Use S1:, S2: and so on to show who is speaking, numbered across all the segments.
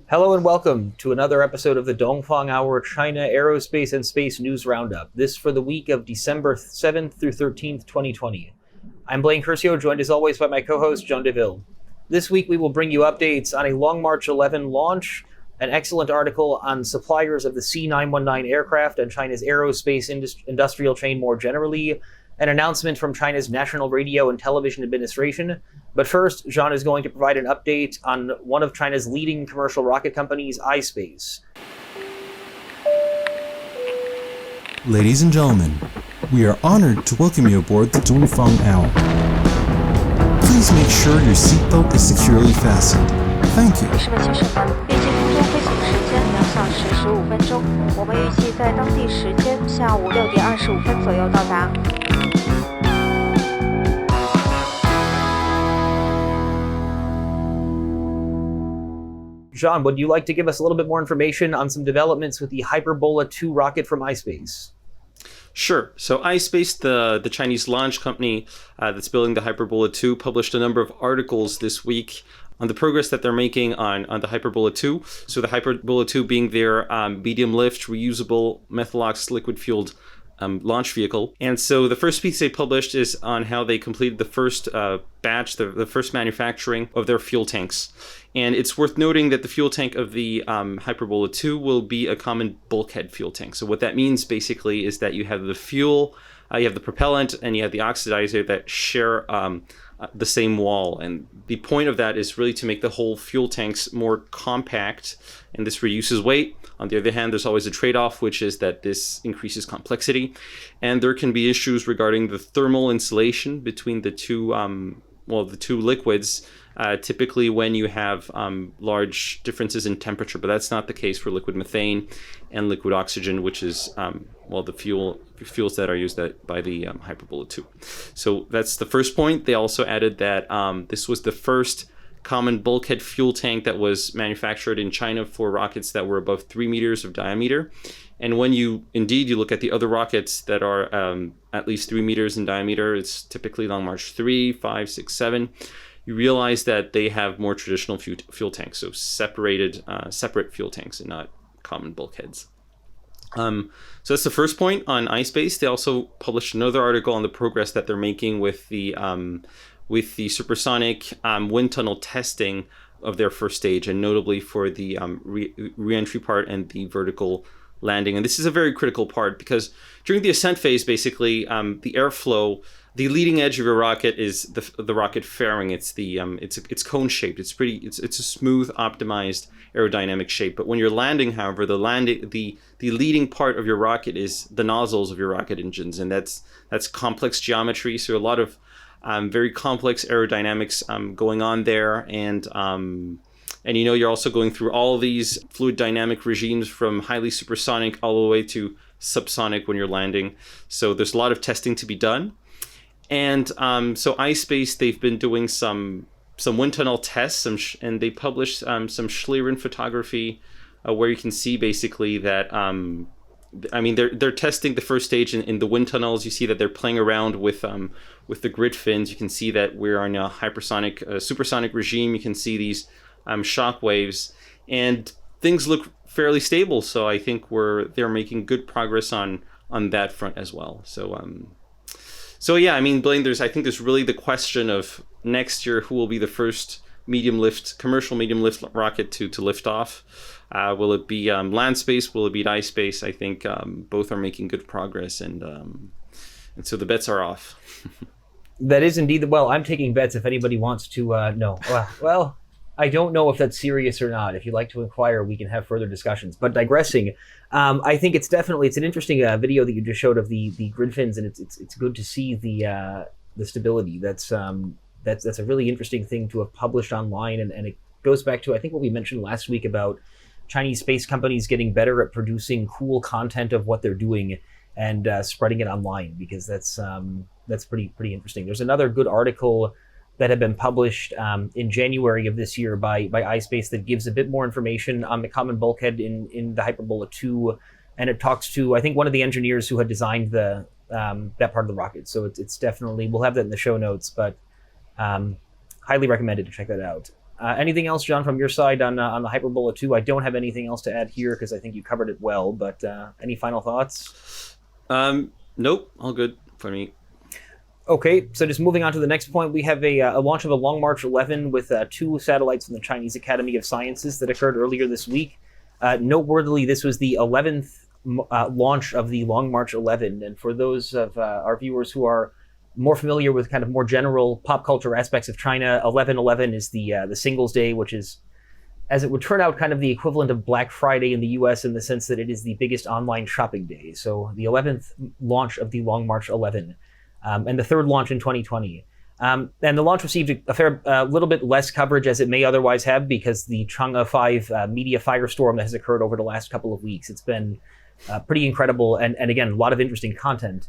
S1: Hello and welcome to another episode of the Dongfang Hour China Aerospace and Space News Roundup. This for the week of December 7th through 13th, 2020. I'm Blaine Curcio, joined as always by my co-host, John DeVille. This week we will bring you updates on a Long March 11 launch, an excellent article on suppliers of the C919 aircraft and China's aerospace industrial chain more generally, an announcement from China's National Radio and Television Administration. But first, Jean is going to provide an update on one of China's leading commercial rocket companies, iSpace.
S2: Ladies and gentlemen, we are honored to welcome you aboard the Dongfang Hour. Please make sure your seatbelt is securely fastened. Thank you.
S3: 士们、先生们，预计空中飞行时间2小时15分钟，我们预计在当地时间下午6点25分左右到达。
S1: Jean, would you like to give us a little bit more information on some developments with the Hyperbola 2 rocket from iSpace?
S4: Sure. So iSpace, the Chinese launch company that's building the Hyperbola 2, published a number of articles this week on the progress that they're making on the Hyperbola 2. So the Hyperbola 2 being their medium lift, reusable methalox liquid-fueled launch vehicle. And so the first piece they published is on how they completed the first batch, the first manufacturing of their fuel tanks. And it's worth noting that the fuel tank of the Hyperbola 2 will be a common bulkhead fuel tank. So what that means basically is that you have the fuel, you have the propellant, and you have the oxidizer that share the same wall. And the point of that is really to make the whole fuel tanks more compact, and this reduces weight. On the other hand, there's always a trade-off, which is that this increases complexity, and there can be issues regarding the thermal insulation between the two liquids, typically when you have large differences in temperature, but that's not the case for liquid methane and liquid oxygen, which is the fuels that are used by the Hyperbola 2. So that's the first point. They also added that this was the first common bulkhead fuel tank that was manufactured in China for rockets that were above 3 meters of diameter. And when you look at the other rockets that are at least 3 meters in diameter, it's typically Long March 3, 5, 6, 7. You realize that they have more traditional fuel tanks, so separate fuel tanks and not common bulkheads. So that's the first point on iSpace. They also published another article on the progress that they're making with the supersonic wind tunnel testing of their first stage, and notably for the re-entry part and the vertical landing. And this is a very critical part because during the ascent phase, basically, the airflow, the leading edge of your rocket is the rocket fairing. It's it's cone shaped. It's a smooth, optimized aerodynamic shape. But when you're landing, however, the leading part of your rocket is the nozzles of your rocket engines, and that's complex geometry. So a lot of very complex aerodynamics going on there, and you're also going through all these fluid dynamic regimes from highly supersonic all the way to subsonic when you're landing. So there's a lot of testing to be done. And so iSpace, they've been doing some wind tunnel tests, and they published some Schlieren photography where you can see basically that they're testing the first stage in the wind tunnels. You see that they're playing around with the grid fins. You can see that we're in a supersonic regime. You can see these shock waves, and things look fairly stable. So I think they're making good progress on that front as well. So yeah, Blaine, I think there's really the question of next year who will be the first commercial medium lift rocket to lift off. Will it be Landspace? Will it be iSpace? I think both are making good progress, and so the bets are off.
S1: That is indeed. Well, I'm taking bets if anybody wants to know. Well, I don't know if that's serious or not. If you'd like to inquire, we can have further discussions. But digressing, I think it's an interesting video that you just showed of the grid fins, and it's good to see the stability. That's a really interesting thing to have published online, and it goes back to I think what we mentioned last week about Chinese space companies getting better at producing cool content of what they're doing and spreading it online, because that's pretty interesting. There's another good article that had been published in January of this year by iSpace that gives a bit more information on the common bulkhead in the Hyperbola 2, and it talks to, I think, one of the engineers who had designed that part of the rocket. So it's definitely, we'll have that in the show notes, but highly recommended to check that out. Anything else, John, from your side on the Hyperbola 2? I don't have anything else to add here because I think you covered it well, but any final thoughts?
S4: Nope, all good for me.
S1: Okay, so just moving on to the next point, we have a launch of a Long March 11 with 2 satellites from the Chinese Academy of Sciences that occurred earlier this week. Noteworthy, this was the 11th launch of the Long March 11, and for those of our viewers who are more familiar with kind of more general pop culture aspects of China, 11/11 is the Singles Day, which is, as it would turn out, kind of the equivalent of Black Friday in the U.S. in the sense that it is the biggest online shopping day. So the 11th launch of the Long March 11, and the 3rd launch in 2020. And the launch received a little bit less coverage as it may otherwise have because the Chang'e 5 media firestorm that has occurred over the last couple of weeks. It's been pretty incredible, and again, a lot of interesting content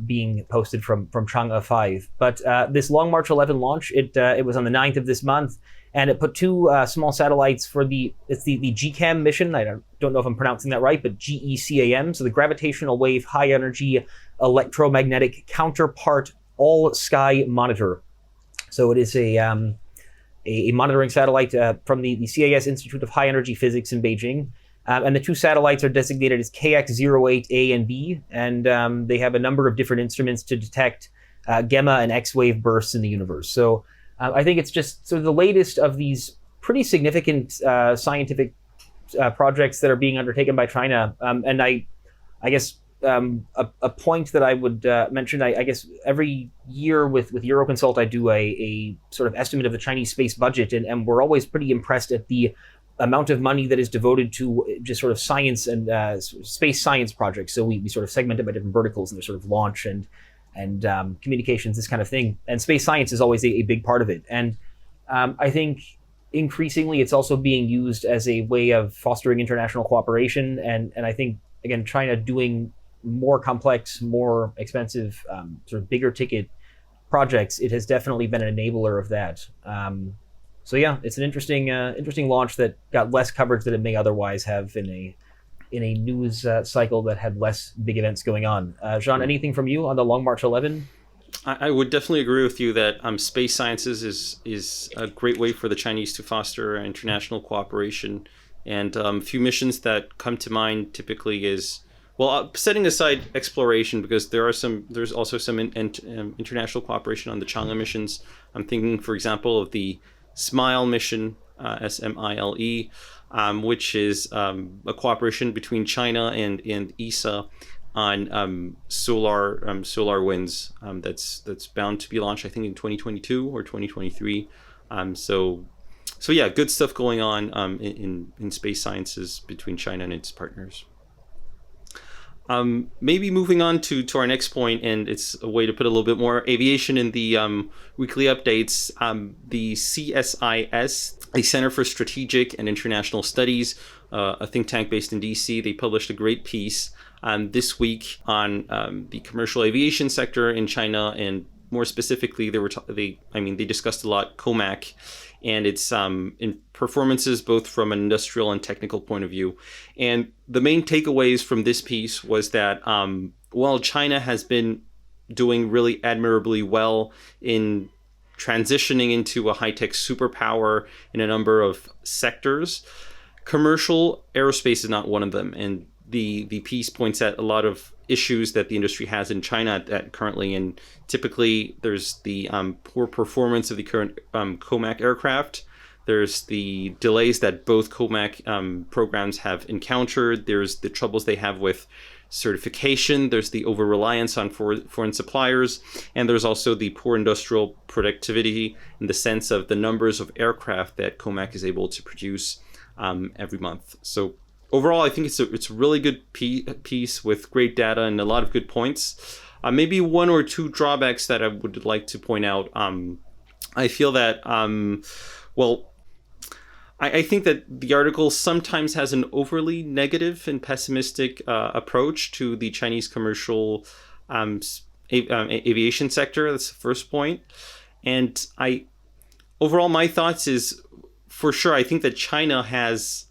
S1: being posted from Chang'e 5. But this Long March 11 launch, it was on the 9th of this month, and it put 2 small satellites for the GCAM mission. I don't know if I'm pronouncing that right, but GECAM, so the Gravitational Wave High Energy Electromagnetic Counterpart All-Sky Monitor. So it is a monitoring satellite from the CSIS Institute of High Energy Physics in Beijing. And the 2 satellites are designated as KX-08A and B, and they have a number of different instruments to detect gamma and X-wave bursts in the universe. So I think it's just the latest of these pretty significant scientific projects that are being undertaken by China. And I guess a point that I would mention, I guess every year with Euroconsult, I do a sort of estimate of the Chinese space budget, and we're always pretty impressed at the amount of money that is devoted to just sort of science and space science projects. So we sort of segment it by different verticals, and there's sort of launch and communications, this kind of thing. And space science is always a big part of it. And I think increasingly it's also being used as a way of fostering international cooperation. And I think, again, China doing more complex, more expensive, sort of bigger ticket projects, it has definitely been an enabler of that. So yeah, it's an interesting launch that got less coverage than it may otherwise have in a news cycle that had less big events going on. Jean, anything from you on the Long March 11?
S4: I would definitely agree with you that space sciences is a great way for the Chinese to foster international cooperation. And a few missions that come to mind typically is, well, setting aside exploration, because there's also some international cooperation on the Chang'e missions. I'm thinking, for example, of the SMILE mission, SMILE, which is a cooperation between China and ESA on solar winds. That's bound to be launched, I think, in 2022 or 2023. So yeah, good stuff going on in space sciences between China and its partners. Maybe moving on to our next point, and it's a way to put a little bit more aviation in the weekly updates. The CSIS, the Center for Strategic and International Studies, a think tank based in DC, they published a great piece this week on the commercial aviation sector in China, and more specifically, they discussed a lot COMAC and its in performances, both from an industrial and technical point of view. And the main takeaways from this piece was that while China has been doing really admirably well in transitioning into a high-tech superpower in a number of sectors, commercial aerospace is not one of them. And the piece points at a lot of issues that the industry has in China currently, and typically there's the poor performance of the current COMAC aircraft. There's the delays that both COMAC programs have encountered. There's the troubles they have with certification. There's the over-reliance on foreign suppliers. And there's also the poor industrial productivity in the sense of the numbers of aircraft that COMAC is able to produce every month. So overall, I think it's a really good piece with great data and a lot of good points. Maybe one or two drawbacks that I would like to point out. I feel that, I think that the article sometimes has an overly negative and pessimistic approach to the Chinese commercial aviation sector. That's the first point. And overall, my thoughts is, for sure, I think that China's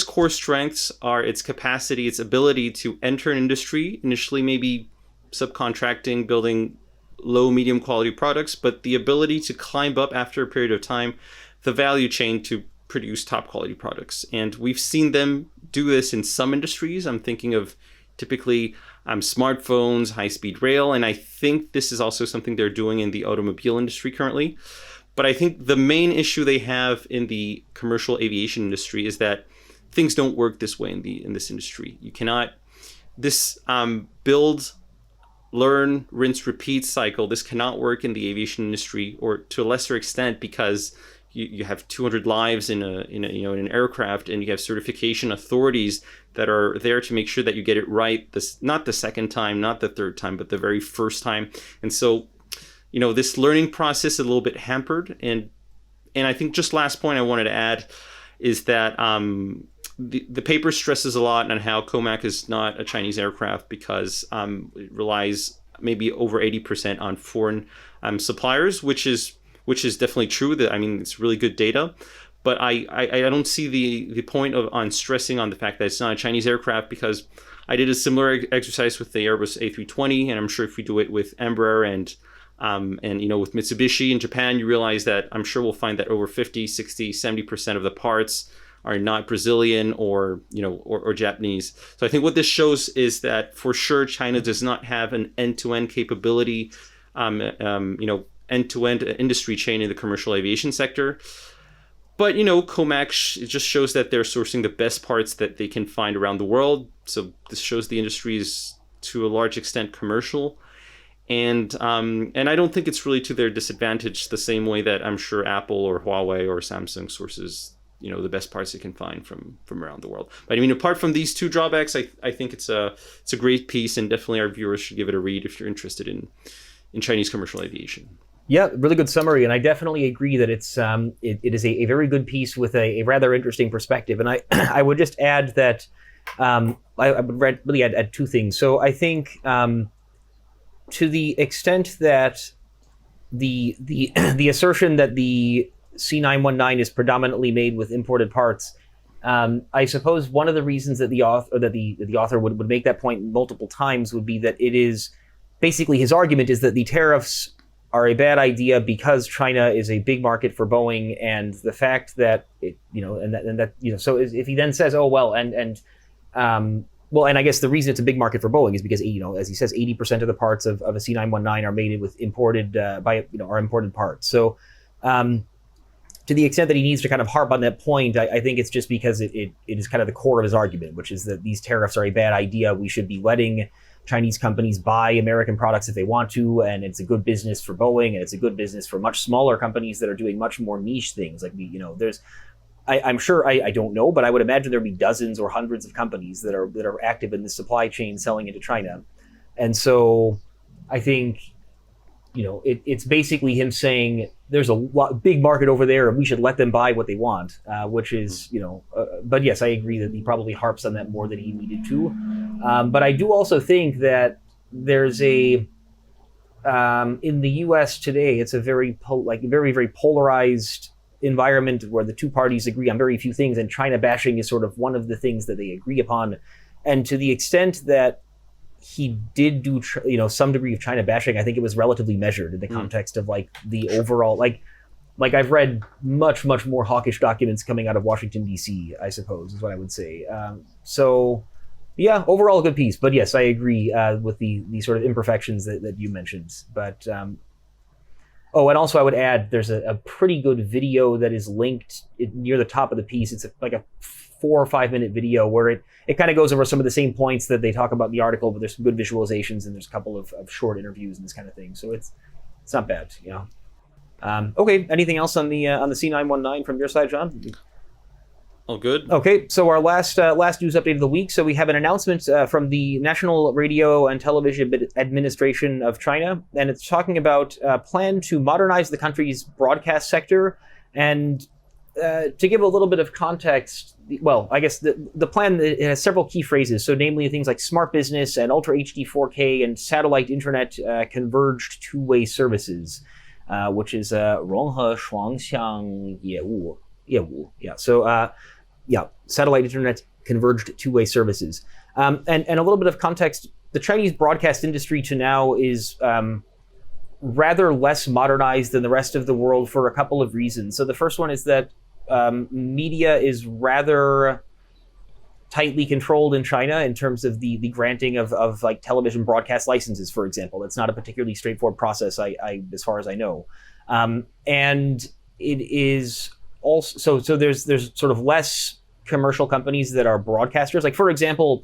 S4: core strengths are its capacity, its ability to enter an industry, initially maybe subcontracting, building low, medium quality products, but the ability to climb up after a period of time the value chain to produce top quality products. And we've seen them do this in some industries. I'm thinking of typically smartphones, high-speed rail, and I think this is also something they're doing in the automobile industry currently. But I think the main issue they have in the commercial aviation industry is that things don't work this way in this industry. You cannot build, learn, rinse, repeat cycle. This cannot work in the aviation industry, or to a lesser extent, because you have 200 lives in an aircraft, and you have certification authorities that are there to make sure that you get it right. Not the second time, not the third time, but the very first time. And so, this learning process is a little bit hampered. And I think just last point I wanted to add is that the paper stresses a lot on how COMAC is not a Chinese aircraft because it relies maybe over 80% on foreign suppliers, which is definitely true. It's really good data, but I don't see the point on stressing on the fact that it's not a Chinese aircraft, because I did a similar exercise with the Airbus A320, and I'm sure if we do it with Embraer and with Mitsubishi in Japan, you realize that I'm sure we'll find that over 50, 60, 70% of the parts are not Brazilian or Japanese. So I think what this shows is that for sure China does not have an end-to-end capability, end-to-end industry chain in the commercial aviation sector. But, COMAC it just shows that they're sourcing the best parts that they can find around the world. So this shows the industry is to a large extent commercial. And I don't think it's really to their disadvantage the same way that I'm sure Apple or Huawei or Samsung sources the best parts they can find from around the world. But apart from these two drawbacks, I think it's a great piece, and definitely our viewers should give it a read if you're interested in Chinese commercial aviation.
S1: Yeah, really good summary, and I definitely agree that it is a very good piece with a rather interesting perspective. And I would just add that I would really add two things. So I think to the extent that the assertion that the C919 is predominantly made with imported parts, I suppose one of the reasons that the author would make that point multiple times would be that it is basically, his argument is that the tariffs are a bad idea because China is a big market for Boeing, and the fact that so if he then says, and I guess the reason it's a big market for Boeing is because, as he says, 80% of the parts of a C919 are made with imported imported parts. So to the extent that he needs to kind of harp on that point, I think it's just because it is kind of the core of his argument, which is that these tariffs are a bad idea. We should be letting Chinese companies buy American products if they want to, and it's a good business for Boeing, and it's a good business for much smaller companies that are doing much more niche things. Like I'm sure, I don't know, but I would imagine there'd be dozens or hundreds of companies that are active in the supply chain selling into China. And so I think, it's basically him saying there's a big market over there and we should let them buy what they want, which is, but yes, I agree that he probably harps on that more than he needed to. But I do also think that there's in the US today, it's a very, very polarized environment where the two parties agree on very few things, and China bashing is sort of one of the things that they agree upon. And to the extent that he did do some degree of China bashing, I think it was relatively measured in the context of the overall I've read much more hawkish documents coming out of Washington DC, I suppose is what I would say. So yeah, overall a good piece. But yes, I agree with the sort of imperfections that you mentioned. But and also I would add there's a pretty good video that is linked near the top of the piece. It's like a 4 or 5 minute video where it kind of goes over some of the same points that they talk about in the article, but there's some good visualizations and there's a couple of short interviews and this kind of thing. So it's not bad, Okay, anything else on the C919 from your side, John?
S4: All good.
S1: Okay, so our last news update of the week. So we have an announcement from the National Radio and Television Administration of China, and it's talking about a plan to modernize the country's broadcast sector. And to give a little bit of context, I guess the plan, it has several key phrases. So namely things like smart business and ultra HD 4K and satellite internet converged two-way services, which is 融合双向业务. Yeah. So satellite internet converged two-way services. And a little bit of context, the Chinese broadcast industry to now is rather less modernized than the rest of the world for a couple of reasons. So the first one is that media is rather tightly controlled in China in terms of the granting of like television broadcast licenses, for example. It's not a particularly straightforward process, I as far as I know. And it is also, so there's sort of less commercial companies that are broadcasters. Like, for example,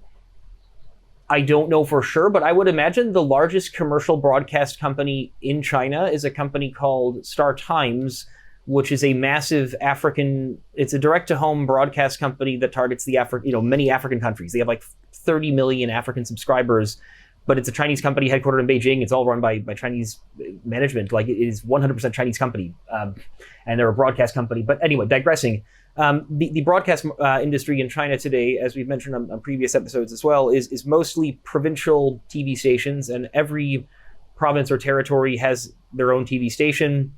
S1: I don't know for sure, but I would imagine the largest commercial broadcast company in China is a company called Star Times, which is a massive it's a direct-to-home broadcast company that targets many African countries. They have like 30 million African subscribers, but it's a Chinese company headquartered in Beijing. It's all run by Chinese management. Like, it is 100% Chinese company, and they're a broadcast company. But anyway, digressing. The broadcast industry in China today, as we've mentioned on previous episodes as well, is mostly provincial TV stations, and every province or territory has their own TV station.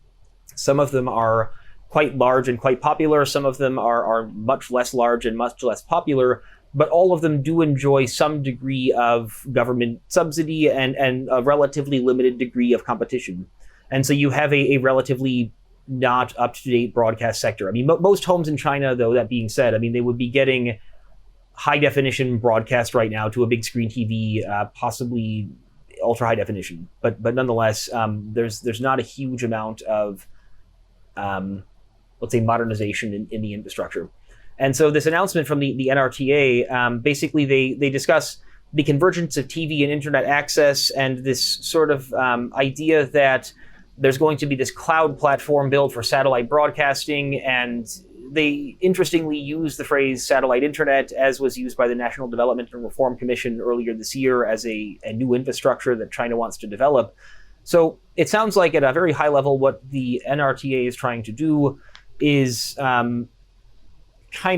S1: Some of them are quite large and quite popular. Some of them are much less large and much less popular, but all of them do enjoy some degree of government subsidy and a relatively limited degree of competition. And so you have a relatively not up-to-date broadcast sector. I mean, most homes in China, though, that being said, I mean, they would be getting high-definition broadcast right now to a big screen TV, possibly ultra-high definition. But nonetheless, there's not a huge amount of let's say modernization in the infrastructure. And so this announcement from the NRTA, basically they discuss the convergence of TV and internet access, and this sort of idea that there's going to be this cloud platform built for satellite broadcasting, and they interestingly use the phrase satellite internet, as was used by the National Development and Reform Commission earlier this year as a new infrastructure that China wants to develop. So it sounds like at a very high level what the NRTA is trying to do is kind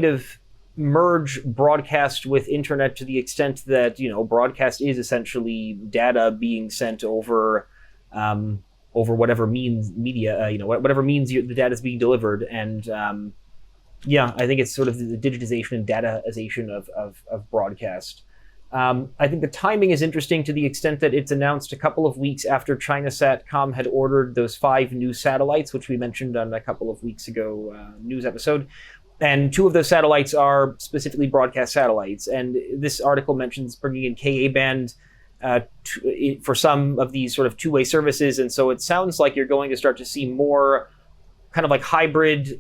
S1: of merge broadcast with internet to the extent that, broadcast is essentially data being sent over whatever means media, whatever means the data is being delivered. And I think it's sort of the digitization and dataization of broadcast. I think the timing is interesting to the extent that it's announced a couple of weeks after China Satcom had ordered those 5 new satellites, which we mentioned on a couple of weeks ago news episode. And 2 of those satellites are specifically broadcast satellites. And this article mentions bringing in Ka band for some of these sort of two-way services. And so it sounds like you're going to start to see more kind of like hybrid,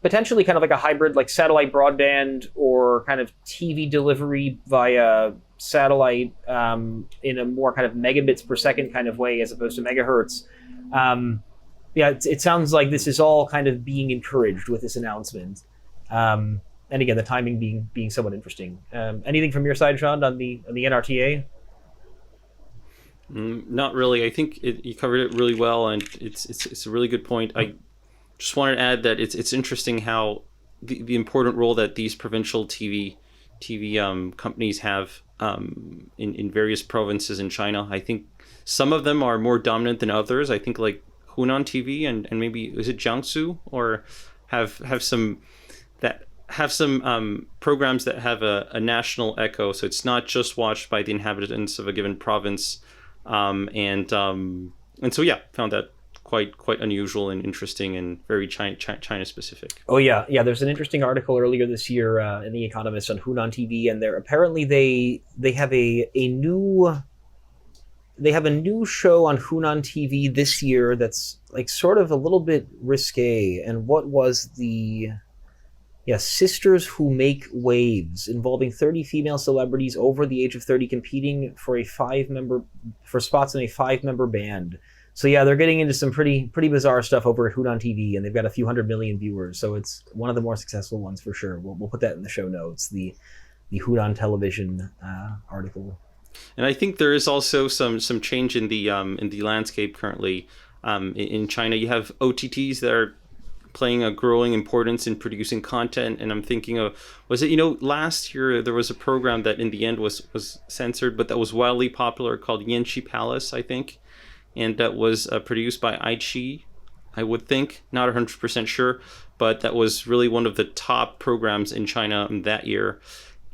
S1: potentially kind of like a hybrid, like satellite broadband or kind of TV delivery via satellite in a more kind of megabits per second kind of way as opposed to megahertz. It sounds like this is all kind of being encouraged with this announcement. And again, the timing being somewhat interesting. Anything from your side, Sean, on the NRTA?
S4: Not really. I think you covered it really well, and it's a really good point. I just wanted to add that it's interesting how the important role that these provincial TV companies have in various provinces in China. I think some of them are more dominant than others. I think like Hunan TV and maybe is it Jiangsu, or have some programs that have a national echo. So it's not just watched by the inhabitants of a given province. And so found that quite unusual and interesting and very China specific.
S1: Oh yeah. There's an interesting article earlier this year in The Economist on Hunan TV, and apparently they have a new show on Hunan TV this year that's like sort of a little bit risque. And what was Sisters Who Make Waves, involving 30 female celebrities over the age of 30 competing for spots in a 5-member band. So they're getting into some pretty bizarre stuff over at Hunan TV, and they've got a few 100 million viewers. So it's one of the more successful ones for sure. We'll put that in the show notes, the Hunan television article.
S4: And I think there is also some change in the landscape currently in China. You have OTTs that are playing a growing importance in producing content, and I'm thinking of, last year there was a program that in the end was censored, but that was wildly popular, called Yanqi Palace, I think, and that was produced by iQIYI, I would think, not 100% sure, but that was really one of the top programs in China that year.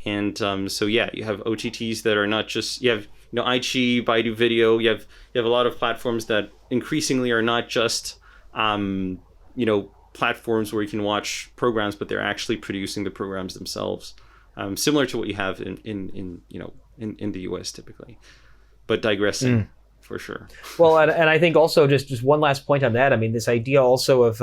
S4: And so yeah, you have OTTs that are not just, you have iQIYI, Baidu Video. You have a lot of platforms that increasingly are not just platforms where you can watch programs, but they're actually producing the programs themselves, similar to what you have in the US typically. But digressing, for sure.
S1: Well, and I think also just one last point on that. I mean, this idea also of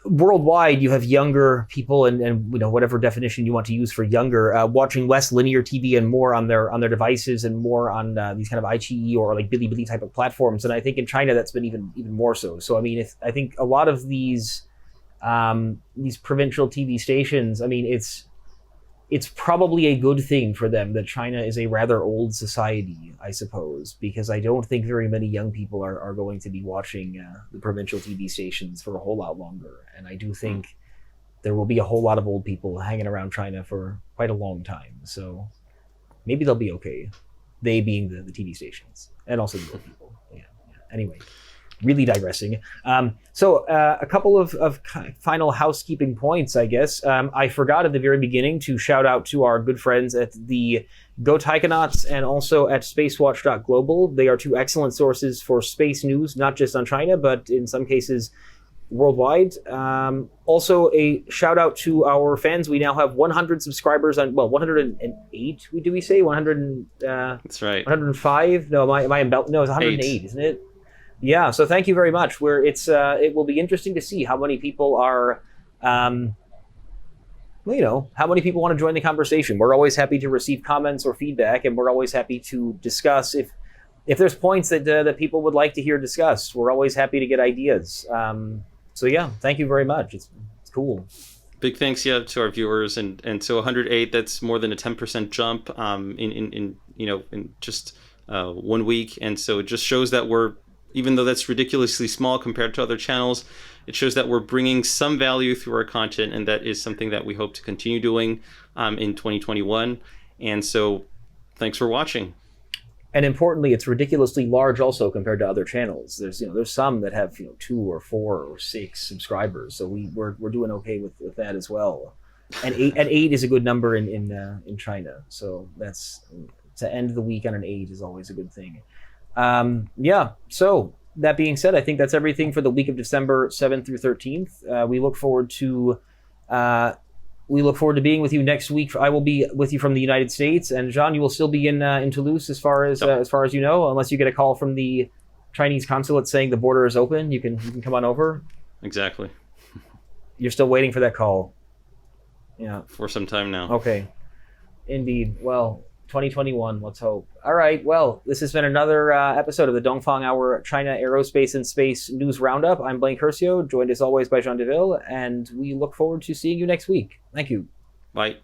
S1: worldwide, you have younger people and whatever definition you want to use for younger, watching less linear TV and more on their devices and more on these kind of iQIYI or like Bilibili type of platforms. And I think in China that's been even more so. So I mean, I think a lot of these provincial TV stations, I mean, it's probably a good thing for them that China is a rather old society, I suppose, because I don't think very many young people are going to be watching the provincial TV stations for a whole lot longer. And I do think there will be a whole lot of old people hanging around China for quite a long time. So maybe they'll be okay. They being the TV stations and also the old people. Yeah. Anyway. Really digressing. So a couple of final housekeeping points, I guess. I forgot at the very beginning to shout out to our good friends at the Go Taikonauts and also at spacewatch.global. They are two excellent sources for space news, not just on China, but in some cases worldwide. Also a shout out to our fans. We now have 100 subscribers on, 108, do we say? 100?
S4: That's right.
S1: 105? No, it's 108, isn't it? Yeah, so thank you very much. It will be interesting to see how many people are, how many people want to join the conversation. We're always happy to receive comments or feedback, and we're always happy to discuss if there's points that people would like to hear discussed. We're always happy to get ideas. So yeah, thank you very much. It's cool.
S4: Big thanks, to our viewers, and so 108. That's more than a 10% jump in just 1 week, and so it just shows that even though that's ridiculously small compared to other channels, it shows that we're bringing some value through our content, and that is something that we hope to continue doing in 2021. And so, thanks for watching.
S1: And importantly, it's ridiculously large also compared to other channels. There's some that have 2 or 4 or 6 subscribers, so we're doing okay with that as well. And 8 is a good number in China. So that's, to end the week on an 8 is always a good thing. So that being said, I think that's everything for the week of December 7th through 13th. We look forward to being with you next week. I will be with you from the United States, and Jean, you will still be in Toulouse as far as you know, unless you get a call from the Chinese consulate saying the border is open. You can come on over.
S4: Exactly.
S1: You're still waiting for that call. Yeah.
S4: For some time now.
S1: Okay. Indeed. Well, 2021, let's hope. All right, well, this has been another episode of the Dongfang Hour China Aerospace and Space News Roundup. I'm Blaine Curcio, joined as always by Jean Deville, and we look forward to seeing you next week. Thank you.
S4: Bye.